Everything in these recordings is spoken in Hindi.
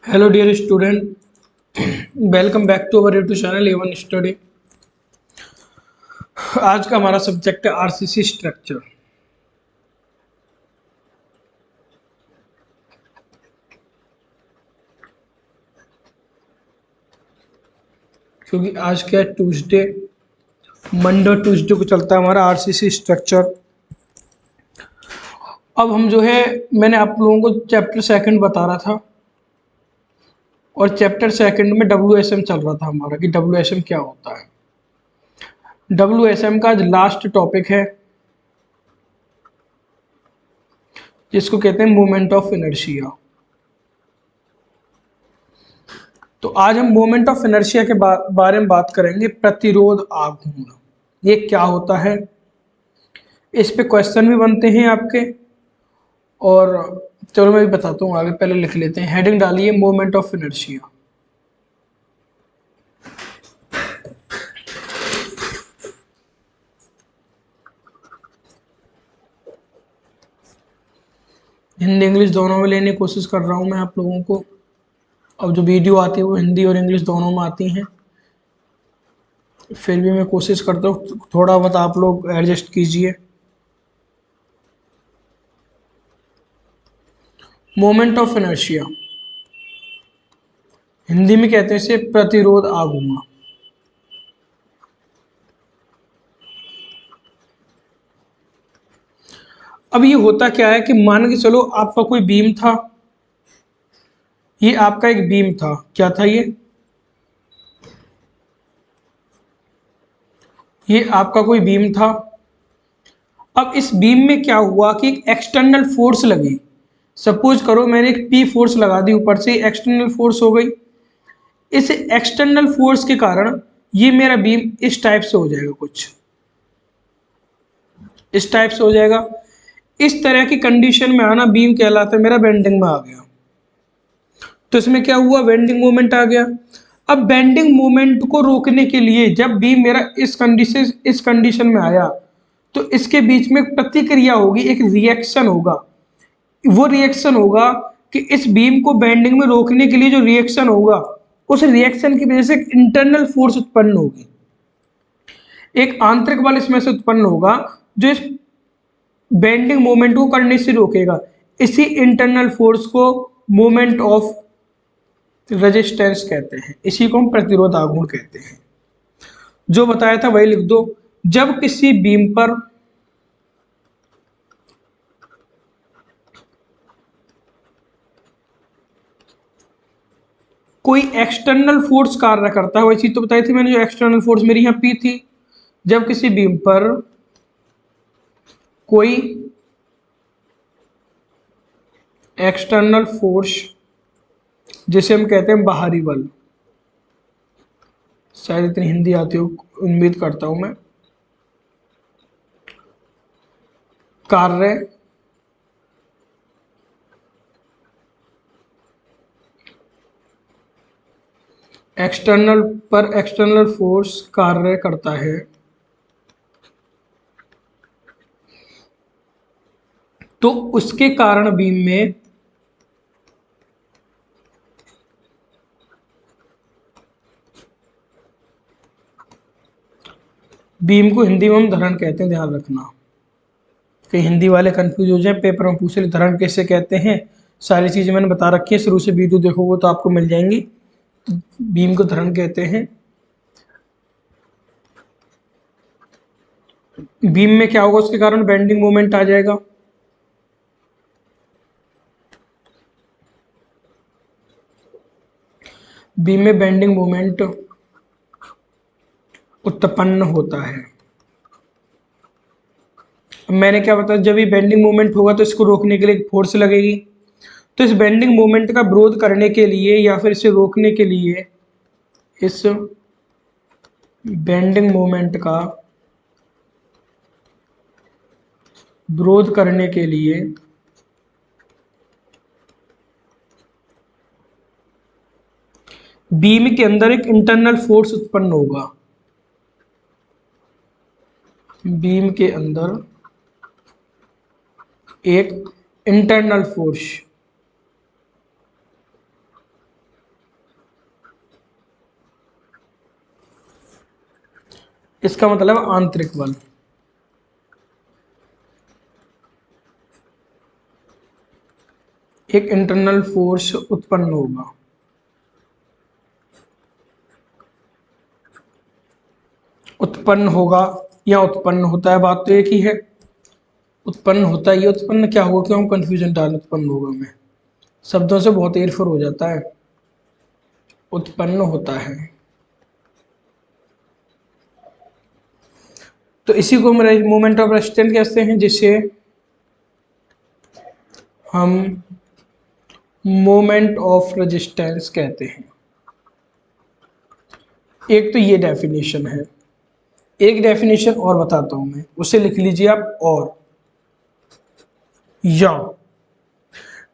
Hello dear student, welcome back to our YouTube channel Avon study. आज का हमारा सब्जेक्ट है आरसीसी स्ट्रक्चर। क्योंकि आज क्या है, ट्यूसडे, मंडे और ट्यूसडे को चलता है हमारा आरसीसी स्ट्रक्चर। अब हम जो है, मैंने आप लोगों को चैप्टर सेकंड बता रहा था और चैप्टर सेकंड में डब्ल्यूएसएम चल रहा था हमारा कि डब्ल्यूएसएम क्या होता है। डब्ल्यूएसएम का आज लास्ट टॉपिक है जिसको कहते हैं मोमेंट ऑफ इनर्शिया। तो आज हम मोमेंट ऑफ इनर्शिया के बारे में बात करेंगे। प्रतिरोध आघूर्ण ये क्या होता है, इस पे क्वेश्चन भी बनते हैं आपके। और चलो मैं भी बताता हूँ, आगे पहले लिख लेते हैं। हेडिंग डालिए moment of inertia. Hindi English दोनों में लेने की कोशिश कर रहा हूँ मैं आप लोगों को। अब जो वीडियो आती है वो हिंदी और इंग्लिश दोनों में आती हैं, फिर भी मैं कोशिश करता हूँ, थोड़ा बहुत आप लोग एडजस्ट कीजिए। मोमेंट ऑफ इनर्शिया हिंदी में कहते हैं इसे प्रतिरोध आघूर्ण। अब ये होता क्या है कि मान के चलो आपका कोई बीम था, ये आपका एक बीम था। क्या था ये आपका कोई बीम था। अब इस बीम में क्या हुआ कि एक एक्सटर्नल फोर्स लगी। सपोज करो मैंने एक पी फोर्स लगा दी, ऊपर से एक्सटर्नल फोर्स हो गई। इस एक्सटर्नल फोर्स के कारण ये मेरा बीम इस टाइप से हो जाएगा, कुछ इस टाइप से हो जाएगा। इस तरह की कंडीशन में आना बीम कहलाता है, मेरा बेंडिंग में आ गया। तो इसमें क्या हुआ, बेंडिंग मोमेंट आ गया। अब बेंडिंग मोमेंट को रोकने के लिए जब बीम मेरा इस कंडीशन में आया, तो इसके बीच में प्रतिक्रिया होगी, एक रिएक्शन होगा। वो रिएक्शन होगा कि इस बीम को बेंडिंग में रोकने के लिए जो रिएक्शन होगा, उस रिएक्शन की वजह से एक इंटरनल फोर्स उत्पन्न होगी, एक आंतरिक बल इसमें से उत्पन्न होगा जो इस बेंडिंग मोमेंट को करने से रोकेगा। इसी इंटरनल फोर्स को मोमेंट ऑफ रेजिस्टेंस कहते हैं, इसी को हम प्रतिरोध आघूर्ण कहते हैं। जो बताया था वही लिख दो। जब किसी बीम पर कोई एक्सटर्नल फोर्स कार्य करता है, वही चीज तो बताई थी मैंने, जो एक्सटर्नल फोर्स मेरी यहां पी थी। जब किसी बीम पर कोई एक्सटर्नल फोर्स, जिसे हम कहते हैं बाहरी बल, शायद इतनी हिंदी आती हो, उम्मीद करता हूं मैं, कार्य एक्सटर्नल फोर्स कार्य करता है, तो उसके कारण बीम को हिंदी में हम धरण कहते हैं, ध्यान रखना। कई हिंदी वाले कंफ्यूज हो जाए, पेपर में पूछे धरण कैसे कहते हैं। सारी चीजें मैंने बता रखी है, शुरू से वीडियो देखोगे तो आपको मिल जाएंगी। बीम को धरण कहते हैं। बीम में क्या होगा, उसके कारण बेंडिंग मोमेंट आ जाएगा। बीम में बेंडिंग मोमेंट उत्पन्न होता है। अब मैंने क्या बताया, जब ये बेंडिंग मोमेंट होगा तो इसको रोकने के लिए एक फोर्स लगेगी। तो इस बेंडिंग मोमेंट का विरोध करने के लिए या फिर इसे रोकने के लिए, इस बेंडिंग मोमेंट का विरोध करने के लिए बीम के अंदर एक इंटरनल फोर्स उत्पन्न होगा। बीम के अंदर एक इंटरनल फोर्स इसका मतलब आंतरिक बल। एक इंटरनल फोर्स उत्पन्न होगा। उत्पन्न होगा या उत्पन्न होता है, बात तो एक ही है। उत्पन्न होता है, ये उत्पन्न क्या होगा, क्यों हम कंफ्यूजन डाल, उत्पन्न होगा में शब्दों से बहुत हेरफेर हो जाता है। उत्पन्न होता है, तो इसी को हम मोमेंट ऑफ रेजिस्टेंस कहते हैं, जिसे हम मोमेंट ऑफ रेजिस्टेंस कहते हैं। एक तो ये डेफिनेशन है, एक डेफिनेशन और बताता हूं मैं, उसे लिख लीजिए आप। और या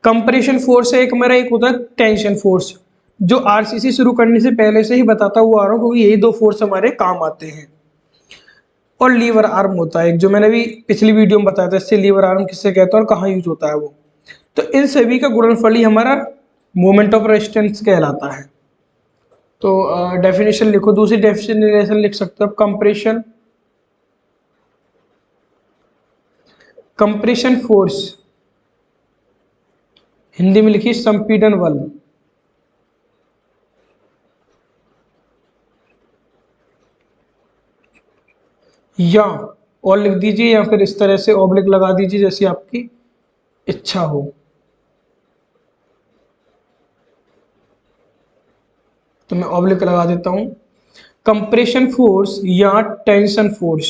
कंप्रेशन फोर्स है एक मेरा, एक होता है टेंशन फोर्स, जो आरसीसी शुरू करने से पहले से ही बताता हुआ आ रहा हूं, क्योंकि यही दो फोर्स हमारे काम आते हैं। और लीवर आर्म होता है एक, जो मैंने भी पिछली वीडियो में बताया था, इससे लीवर आर्म किससे कहते हैं और कहाँ यूज होता है वो। तो इन सभी का गुणनफल ही हमारा मोमेंट ऑफ रेजिस्टेंस कहलाता है। तो डेफिनेशन लिखो, दूसरी डेफिनेशन लिख सकते हो आप, कंप्रेशन, कंप्रेशन फोर्स हिंदी में लिखिए संपीड़न बल। या और लिख दीजिए, या फिर इस तरह से ऑब्लिक लगा दीजिए जैसी आपकी इच्छा हो। तो मैं ऑब्लिक लगा देता हूं। कंप्रेशन फोर्स या टेंशन फोर्स,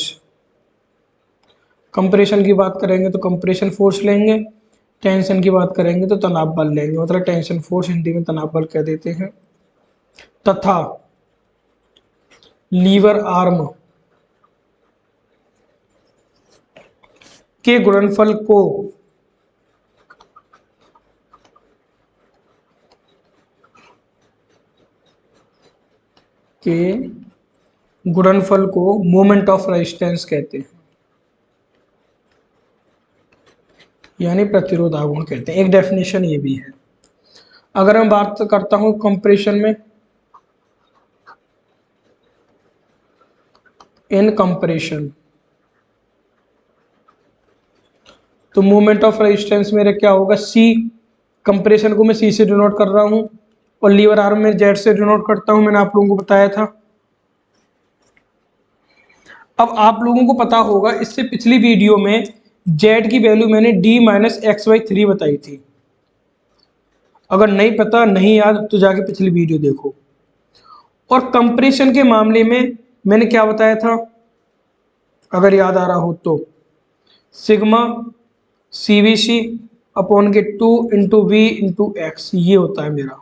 कंप्रेशन की बात करेंगे तो कंप्रेशन फोर्स लेंगे, टेंशन की बात करेंगे तो तनाव बल लेंगे, मतलब टेंशन फोर्स हिंदी में तनाव बल कह देते हैं। तथा लीवर आर्म के गुणनफल को मोमेंट ऑफ रेजिस्टेंस कहते हैं, यानी प्रतिरोध आघूर्ण कहते हैं। एक डेफिनेशन ये भी है। अगर मैं बात करता हूं कंप्रेशन में, इन कंप्रेशन, तो मोमेंट ऑफ रेजिस्टेंस मेरा क्या होगा, सी। कंप्रेशन को मैं सी से डिनोट कर रहा हूं, और लीवर आर्म में जेड से डिनोट करता हूं, मैंने आप लोगों को बताया था। अब आप लोगों को पता होगा, इससे पिछली वीडियो में जेड की वैल्यू मैंने d-x/3 बताई थी। अगर नहीं पता, नहीं याद, तो जाके पिछली वीडियो देखो। और कंप्रेशन के मामले में मैंने क्या बताया था, अगर याद आ रहा हो तो, सिग्मा CVC अपॉन के 2 × V × x, ये होता है मेरा।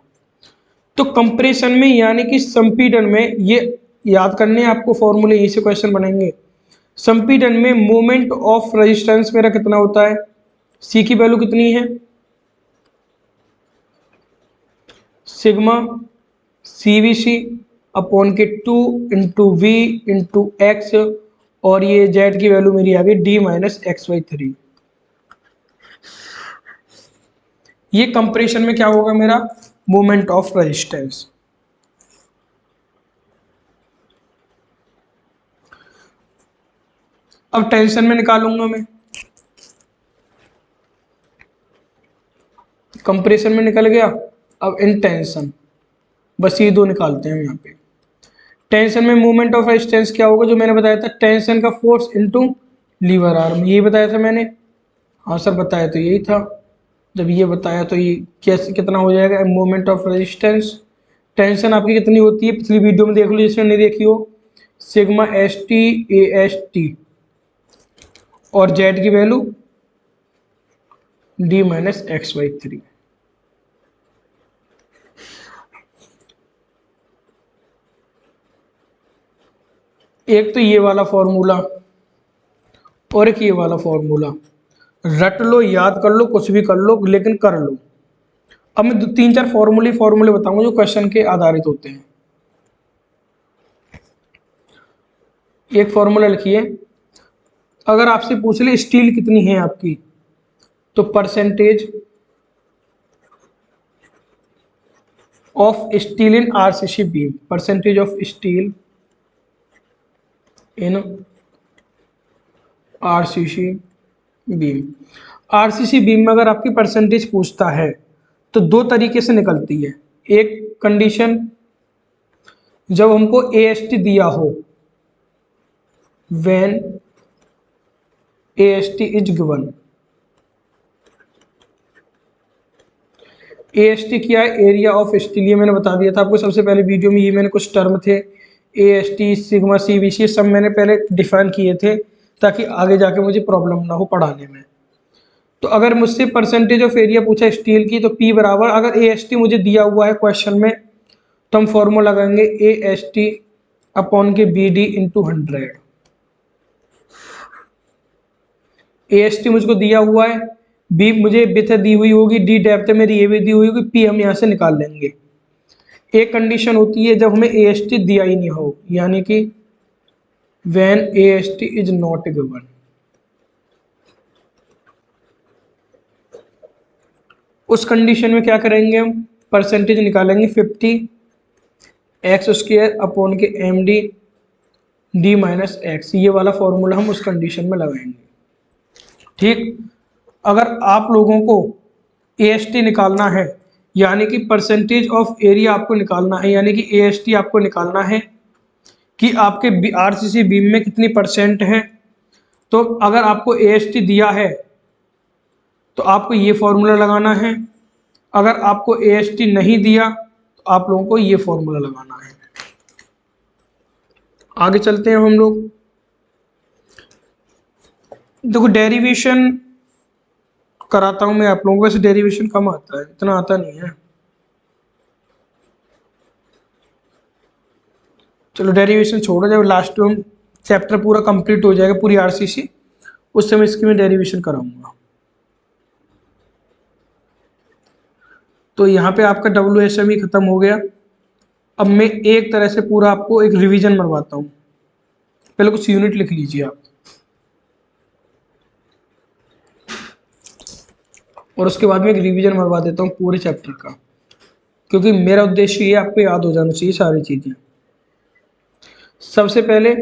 तो कंप्रेशन में यानी कि संपीड़न में, ये याद करने आपको फॉर्मूले, यहीं से क्वेश्चन बनेंगे। संपीड़न में मोमेंट ऑफ रेजिस्टेंस मेरा कितना होता है, सी की वैल्यू कितनी है, सिग्मा CVC अपॉन के 2 × V × x, और ये जेड की वैल्यू मेरी आ गई d-x/3। ये कंप्रेशन में क्या होगा मेरा, मोमेंट ऑफ रेजिस्टेंस। अब टेंशन में निकालूंगा मैं, कंप्रेशन में निकल गया। अब इन टेंशन, बस ये दो निकालते हैं यहाँ पे। टेंशन में मोमेंट ऑफ रेजिस्टेंस क्या होगा, जो मैंने बताया था, टेंशन का फोर्स इनटू लीवर आर्म, यही बताया था मैंने। हाँ सर, बताया तो यही था। जब ये बताया तो ये कैसे, कितना हो जाएगा मोमेंट ऑफ रेजिस्टेंस। टेंशन आपकी कितनी होती है, पिछली वीडियो में देख लो जिसने नहीं देखी हो, सिग्मा ST/AST, और जेड की वैल्यू d-x/3। एक तो ये वाला फॉर्मूला, और एक ये वाला फॉर्मूला, रट लो, याद कर लो, कुछ भी कर लो, लेकिन कर लो। अब मैं 3-4 फॉर्मूले बताऊंगा जो क्वेश्चन के आधारित होते हैं। एक फॉर्मूला लिखिए, अगर आपसे पूछ ले स्टील कितनी है आपकी, तो percentage of steel in RCC beam, percentage of steel in RCC beam. RCC beam में अगर आपकी परसेंटेज पूछता है तो दो तरीके से निकलती है। एक कंडीशन जब हमको एएसटी दिया हो, when AST is given. AST क्या है? Area of steel. ये मैंने बता दिया था आपको सबसे पहले वीडियो में। ये मैंने कुछ टर्म थे एएसटी, सिग्मा, सीवीसी, सब मैंने पहले डिफाइन किए थे ताकि आगे जाके मुझे प्रॉब्लम ना हो पढ़ाने में। तो अगर मुझसे परसेंटेज ऑफ एरिया पूछा स्टील की तो P बराबर, अगर एएसटी मुझे दिया हुआ है क्वेश्चन में तो हम फॉर्मूला लगाएंगे एएसटी अपॉन के BD इंटू 100। एएसटी मुझको दिया हुआ है, बी मुझे विथ दी हुई होगी, डी डेप्थ मेरी ये भी दी हुई होगी, पी हम यहाँ से निकाल लेंगे। एक कंडीशन होती है जब हमें एएसटी दिया ही नहीं हो, यानी कि when AST is not given. उस कंडीशन में क्या करेंगे हम? परसेंटेज निकालेंगे 50 एक्स स्क्वायर अपॉन के MD D माइनस एक्स। ये वाला फॉर्मूला हम उस कंडीशन में लगाएंगे। ठीक, अगर आप लोगों को एएसटी निकालना है यानी कि परसेंटेज ऑफ एरिया आपको निकालना है, यानी कि एएसटी आपको निकालना है कि आपके आरसीसी बीम में कितनी परसेंट है, तो अगर आपको एएसटी दिया है तो आपको ये फॉर्मूला लगाना है। अगर आपको एएसटी नहीं दिया तो आप लोगों को ये फॉर्मूला लगाना है। आगे चलते हैं हम लोग। देखो डेरिवेशन कराता हूं मैं आप लोगों को। वैसे डेरिवेशन कम आता है, इतना आता नहीं है। चलो डेरिवेशन छोड़ो, जब लास्ट में चैप्टर पूरा कंप्लीट हो जाएगा पूरी आरसीसी, उस समय इसकी मैं डेरिवेशन कराऊंगा। तो यहाँ पे आपका WSM ही खत्म हो गया। अब मैं एक तरह से पूरा आपको एक रिवीजन मरवाता हूँ। पहले कुछ यूनिट लिख लीजिए आप, और उसके बाद में एक रिवीजन मरवा देता हूँ पूरे चैप्टर का, क्योंकि मेरा उद्देश्य ये आपको याद हो जाना चाहिए सारी चीजें। सबसे पहले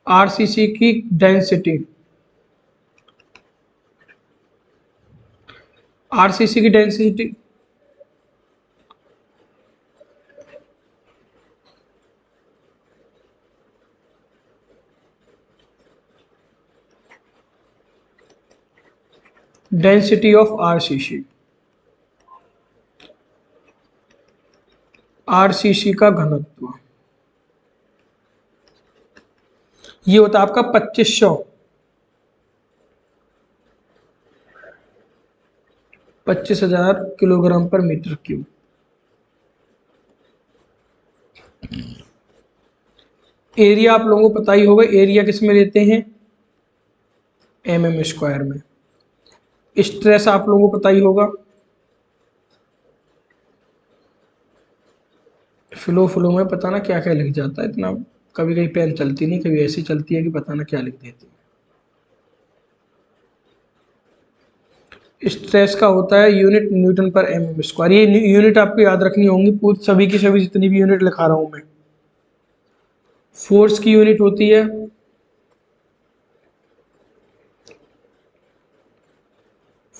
आरसीसी की डेंसिटी। आरसीसी की density density of RCC, RCC का घनत्व ये होता है आपका 25,000 किलोग्राम पर मीटर क्यूब। एरिया आप लोगों को पता ही होगा, एरिया किस में लेते हैं? mm² में। स्ट्रेस आप लोगों को पता ही होगा, फ्लो में पता ना क्या क्या लिख जाता है, इतना कभी कभी पेन चलती नहीं, कभी ऐसी चलती है कि पता ना क्या लिख देती है। स्ट्रेस का होता है यूनिट न्यूटन पर mm²। ये यूनिट आपको याद रखनी होंगी पूरी, सभी की सभी जितनी भी यूनिट लिखा रहा हूं मैं। फोर्स की यूनिट होती है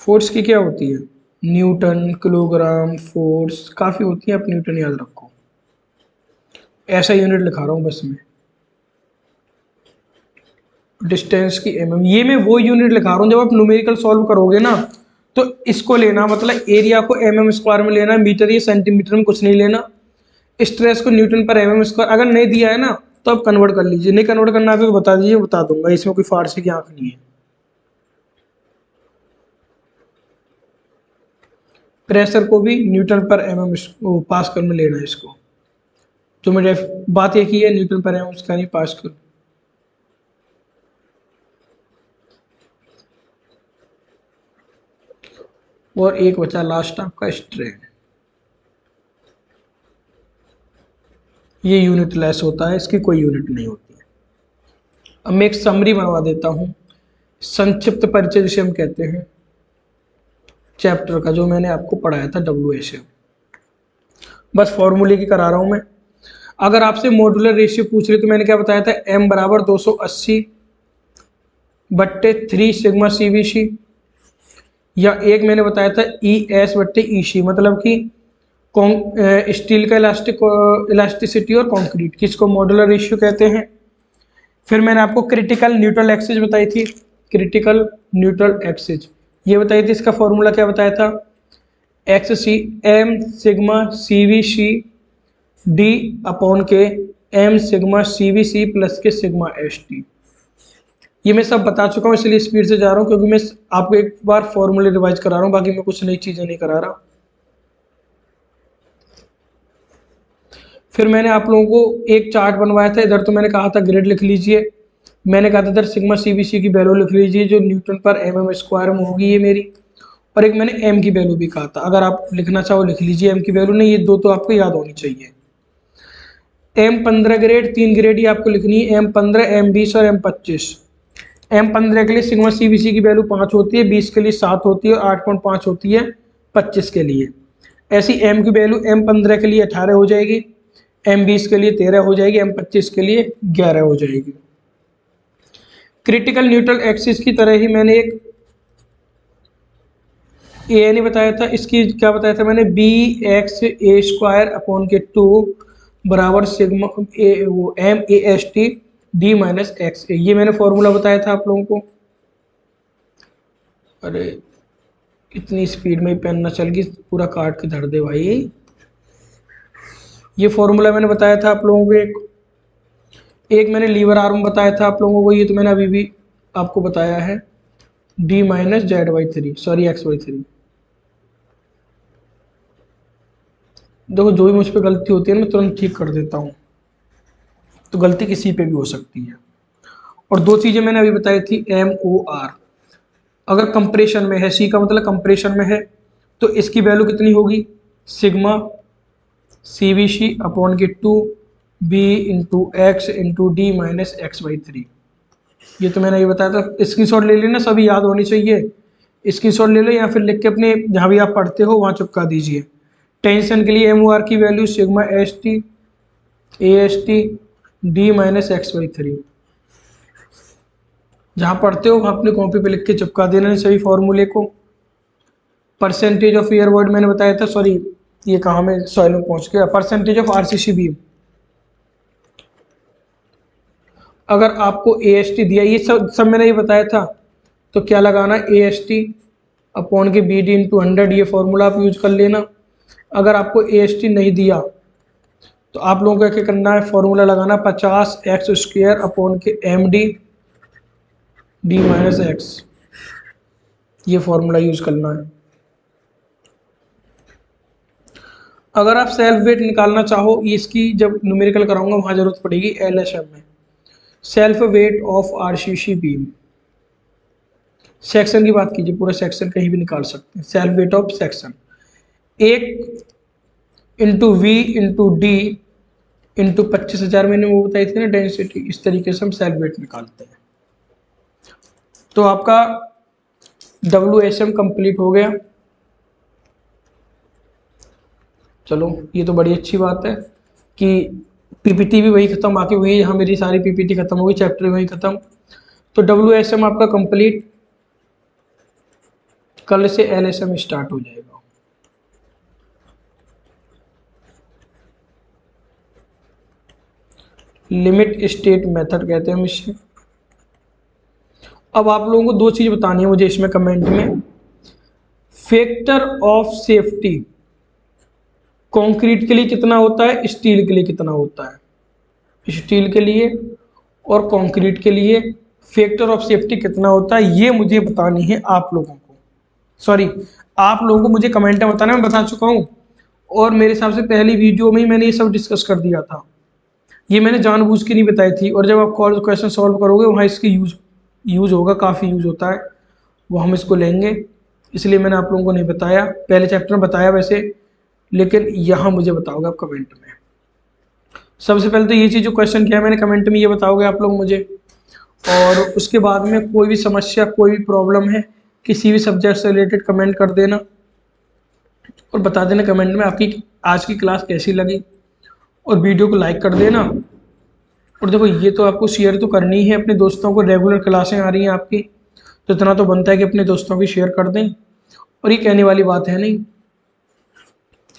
फोर्स की क्या होती है? न्यूटन, किलोग्राम, फोर्स काफी होती है, आप न्यूटन याद रखो। ऐसा यूनिट लिखा रहा हूं बस मैं। डिस्टेंस की ये मैं वो यूनिट लिखा रहा हूँ, जब आप न्यूमेरिकल सॉल्व करोगे ना तो इसको लेना, मतलब एरिया को mm² में लेना, मीटर या सेंटीमीटर में कुछ नहीं लेना। स्ट्रेस को न्यूटन पर mm²। अगर नहीं दिया है ना तो आप कन्वर्ट कर लीजिए, नहीं कन्वर्ट करना है तो बता दीजिए, बता दूंगा, इसमें कोई फारसी की आंख नहीं है। प्रेशर को भी न्यूटन पर पास्कल में लेना है इसको। जो मेरे बात एक ही है, न्यूटन पर mm² नहीं पास्कल। और एक बचा लास्ट आपका स्ट्रेन। ये यूनिट लेस होता है, इसकी कोई यूनिट नहीं होती। अब मैं एक समरी बनवा देता हूँ, संक्षिप्त परिचय जिसे हम कहते हैं चैप्टर का, जो मैंने आपको पढ़ाया था WSM। बस फॉर्मूले की करा रहा हूँ मैं। अगर आपसे मॉड्यूलर रेशियो पूछ रहे तो मैंने क्या बताया था, m बराबर 280/3 सिग्मा CVC, या एक मैंने बताया था ES/EC, मतलब कि स्टील का इलास्टिसिटी और कंक्रीट, किसको मॉड्यूलर रेशियो कहते हैं। फिर मैंने आपको क्रिटिकल न्यूट्रल एक्सिस बताई थी, क्रिटिकल न्यूट्रल एक्सिस ये बताई थी, इसका फॉर्मूला क्या बताया था, XM sigma CVC D upon के M सिग्मा CVC प्लस के सिग्मा ST। ये मैं सब बता चुका हूँ, इसलिए स्पीड से जा रहा हूँ क्योंकि मैं आपको एक बार फॉर्मूले रिवाइज करा रहा हूँ, बाकी मैं कुछ नई चीज़ें नहीं करा रहा। फिर मैंने आप लोगों को एक चार्ट बनवाया था, इधर तो मैंने कहा था ग्रेड लिख लीजिए, मैंने कहा था इधर सिग्मा CVC की वैल्यू लिख लीजिए जो न्यूटन पर mm² में होगी ये मेरी, और एक मैंने m की वैल्यू भी कहा था, अगर आप लिखना चाहो लिख लीजिए m की वैल्यू, नहीं ये दो तो आपको याद होनी चाहिए। M15 ग्रेड 3 ग्रेड ही आपको लिखनी है, M15, M20 और M25। M15 के लिए सिग्मा CVC की वैल्यू 5 होती है, 20 के लिए 7 होती है और 8.5 होती है 25 के लिए। ऐसी m की वैल्यू M15 के लिए 18 हो जाएगी, M20 के लिए 13 हो जाएगी, M25 के लिए 11 हो जाएगी। क्रिटिकल न्यूट्रल एक्सिस की तरह ही मैंने एक ए नहीं बताया था, इसकी क्या बताया था मैंने, BX² अपॉन के 2 बराबर सिग्मा वो MAST D माइनस XA, ये मैंने फॉर्मूला बताया था आप लोगों को। अरे इतनी स्पीड में पेन ना चल गई, पूरा काट के धर दे भाई। ये फॉर्मूला मैंने बताया था आप लोगों को, एक मैंने लीवर आर्म बताया था आप लोगों को, ये तो मैंने अभी भी आपको बताया है, D minus Z/3 sorry X/3। देखो जो भी मुझ पर गलती होती है ना मैं तुरंत ठीक कर देता हूँ, तो गलती किसी पे भी हो सकती है। और दो चीज़ें मैंने अभी बताई थी, MOR अगर कंप्रेशन में है, C का मतलब कंप्रेशन में है, तो इसकी वैल्यू कितनी होगी, सिग्मा CVC अपॉन के 2B into x into D minus X/3। ये तो मैंने ये बताया था, स्क्रीनशॉट ले लेना, सभी याद होनी चाहिए। स्क्रीनशॉट ले लो या फिर लिख के अपने जहाँ भी आप पढ़ते हो वहाँ चिपका दीजिए। टेंशन के लिए MOR की value sigma ST AST D minus X/3, जहाँ पढ़ते हो वहाँ अपनी कॉपी पे लिख के चिपका देना सभी फॉर्मूले को। परसेंटेज ऑफ एयर वॉइड मैंने बताया था, सॉरी ये कहाँ में सॉइल में पहुँच गया, परसेंटेज ऑफ RCC बीम। अगर आपको AST दिया, ये सब मैंने ये बताया था, तो क्या लगाना, AST अपॉन के BD इंटू 100, ये फॉर्मूला आप यूज कर लेना। अगर आपको AST नहीं दिया तो आप लोगों को क्या करना है, फॉर्मूला लगाना 50x² अपॉन के MD D माइनस X, ये फॉर्मूला यूज करना है। अगर आप सेल्फ वेट निकालना चाहो, ये इसकी जब न्यूमेरिकल कराऊंगा वहाँ जरूरत पड़ेगी LSM में, self weight of RCC beam. Section की बात कीजिए, पूरा सेक्शन कहीं भी निकाल सकते हैं, self weight of section, 1 into V into D into 25,000 मैंने वो बताई थी ना डेंसिटी, इस तरीके से हम सेल्फ वेट निकालते हैं। तो आपका WSM कंप्लीट हो गया। चलो ये तो बड़ी अच्छी बात है कि PPT भी वही खत्म, आके वही यहाँ मेरी सारी PPT खत्म होगी, चैप्टर वही खत्म। तो WSM आपका कंप्लीट, कल से LSM स्टार्ट हो जाएगा। लिमिट स्टेट मेथड कहते हैं हम इसे। अब आप लोगों को दो चीज बतानी है मुझे इसमें कमेंट में, फैक्टर ऑफ सेफ्टी कंक्रीट के लिए कितना होता है, स्टील के लिए कितना होता है। स्टील के लिए और कंक्रीट के लिए फैक्टर ऑफ सेफ्टी कितना होता है, ये मुझे बतानी है आप लोगों को, सॉरी आप लोगों को मुझे कमेंट में बताना, मैं बता चुका हूँ, और मेरे हिसाब से पहली वीडियो में ही मैंने ये सब डिस्कस कर दिया था, ये मैंने जानबूझ के नहीं बताई थी। और जब आप क्वेश्चन सॉल्व करोगे वहाँ इसकी यूज होगा, काफ़ी यूज होता है, वो हम इसको लेंगे, इसलिए मैंने आप लोगों को नहीं बताया, पहले चैप्टर में बताया वैसे, लेकिन यहाँ मुझे बताओगे आप कमेंट में। सबसे पहले तो ये चीज़ जो क्वेश्चन किया मैंने कमेंट में, ये बताओगे आप लोग मुझे, और उसके बाद में कोई भी समस्या कोई भी प्रॉब्लम है किसी भी सब्जेक्ट से रिलेटेड कमेंट कर देना, और बता देना कमेंट में आपकी आज की क्लास कैसी लगी, और वीडियो को लाइक कर देना। और देखो ये तो आपको शेयर तो करनी है अपने दोस्तों को, रेगुलर क्लासें आ रही हैं आपकी, तो इतना तो बनता है कि अपने दोस्तों की शेयर कर दें। और ये कहने वाली बात है नहीं,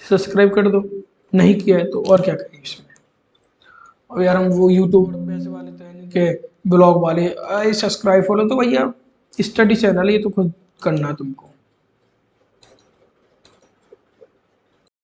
सब्सक्राइब कर दो, नहीं किया है तो और क्या करें इसमें। और यार हम वो यूट्यूब पैसे वाले तो है नहीं के ब्लॉग वाले, सब्सक्राइब फॉलो तो भैया स्टडी चैनल, ये तो खुद करना है तुमको।